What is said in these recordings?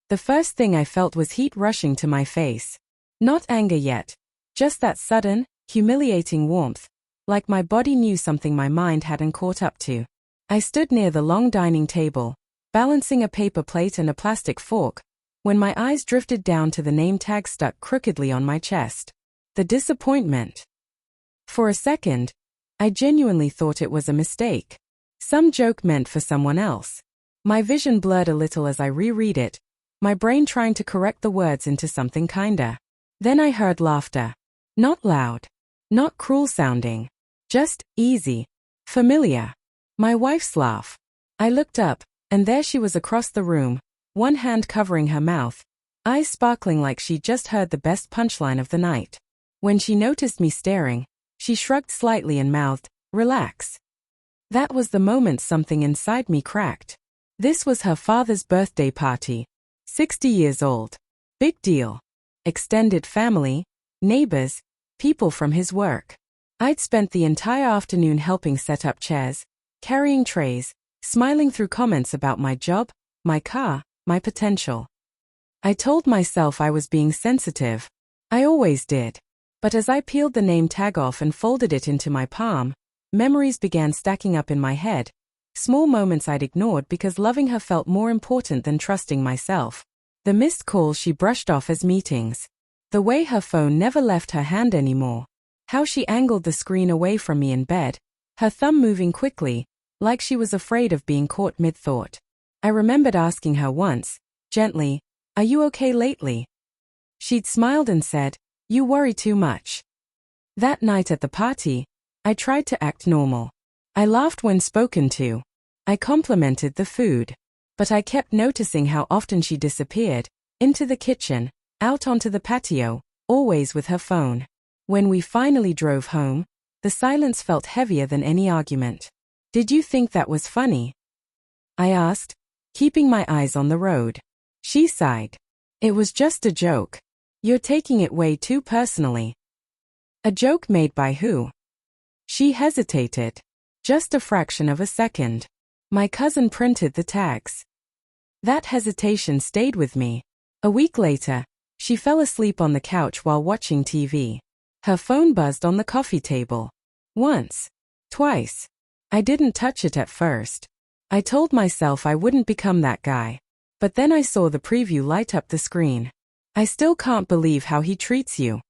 The first thing I felt was heat rushing to my face. Not anger yet. Just that sudden, humiliating warmth. Like my body knew something my mind hadn't caught up to. I stood near the long dining table, balancing a paper plate and a plastic fork, when my eyes drifted down to the name tag stuck crookedly on my chest. The disappointment. For a second, I genuinely thought it was a mistake. Some joke meant for someone else. My vision blurred a little as I reread it, my brain trying to correct the words into something kinder. Then I heard laughter. Not loud. Not cruel sounding. Just easy. Familiar. My wife's laugh. I looked up, and there she was across the room, one hand covering her mouth, eyes sparkling like she'd just heard the best punchline of the night. When she noticed me staring, she shrugged slightly and mouthed, "Relax." That was the moment something inside me cracked. This was her father's birthday party. 60 years old. Big deal. Extended family, neighbors, people from his work. I'd spent the entire afternoon helping set up chairs, carrying trays, smiling through comments about my job, my car, my potential. I told myself I was being sensitive. I always did. But as I peeled the name tag off and folded it into my palm, memories began stacking up in my head. Small moments I'd ignored because loving her felt more important than trusting myself. The missed calls she brushed off as meetings. The way her phone never left her hand anymore. How she angled the screen away from me in bed, her thumb moving quickly, like she was afraid of being caught mid-thought. I remembered asking her once, gently, "Are you okay lately?" She'd smiled and said, "You worry too much." That night at the party, I tried to act normal. I laughed when spoken to. I complimented the food. But I kept noticing how often she disappeared, into the kitchen, out onto the patio, always with her phone. When we finally drove home, the silence felt heavier than any argument. "Did you think that was funny?" I asked, keeping my eyes on the road. She sighed. "It was just a joke. You're taking it way too personally." "A joke made by who?" She hesitated. Just a fraction of a second. "My cousin printed the tags." That hesitation stayed with me. A week later, she fell asleep on the couch while watching TV. Her phone buzzed on the coffee table. Once. Twice. I didn't touch it at first. I told myself I wouldn't become that guy. But then I saw the preview light up the screen. "I still can't believe how he treats you."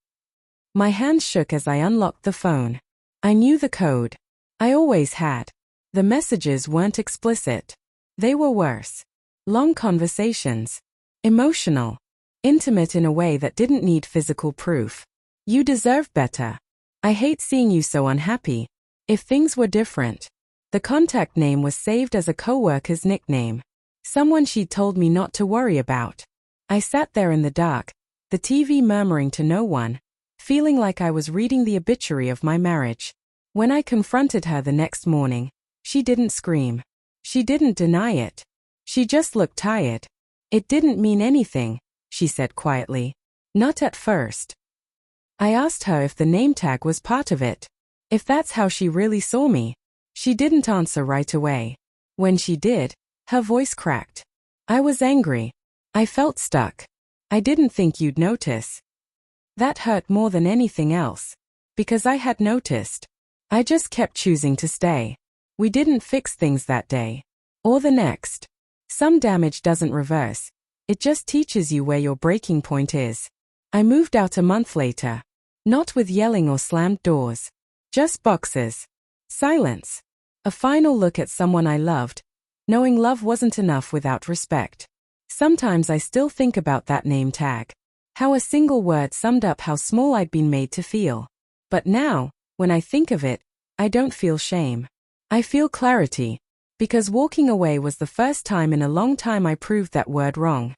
My hands shook as I unlocked the phone. I knew the code. I always had. The messages weren't explicit. They were worse. Long conversations. Emotional. Intimate in a way that didn't need physical proof. "You deserve better. I hate seeing you so unhappy. If things were different." The contact name was saved as a coworker's nickname. Someone she'd told me not to worry about. I sat there in the dark, the TV murmuring to no one, feeling like I was reading the obituary of my marriage. When I confronted her the next morning, she didn't scream. She didn't deny it. She just looked tired. "It didn't mean anything," she said quietly. "Not at first." I asked her if the name tag was part of it. If that's how she really saw me. She didn't answer right away. When she did, her voice cracked. "I was angry. I felt stuck. I didn't think you'd notice." That hurt more than anything else. Because I had noticed. I just kept choosing to stay. We didn't fix things that day. Or the next. Some damage doesn't reverse. It just teaches you where your breaking point is. I moved out a month later. Not with yelling or slammed doors. Just boxes. Silence. A final look at someone I loved, knowing love wasn't enough without respect. Sometimes I still think about that name tag. How a single word summed up how small I'd been made to feel. But now, when I think of it, I don't feel shame. I feel clarity. Because walking away was the first time in a long time I proved that word wrong.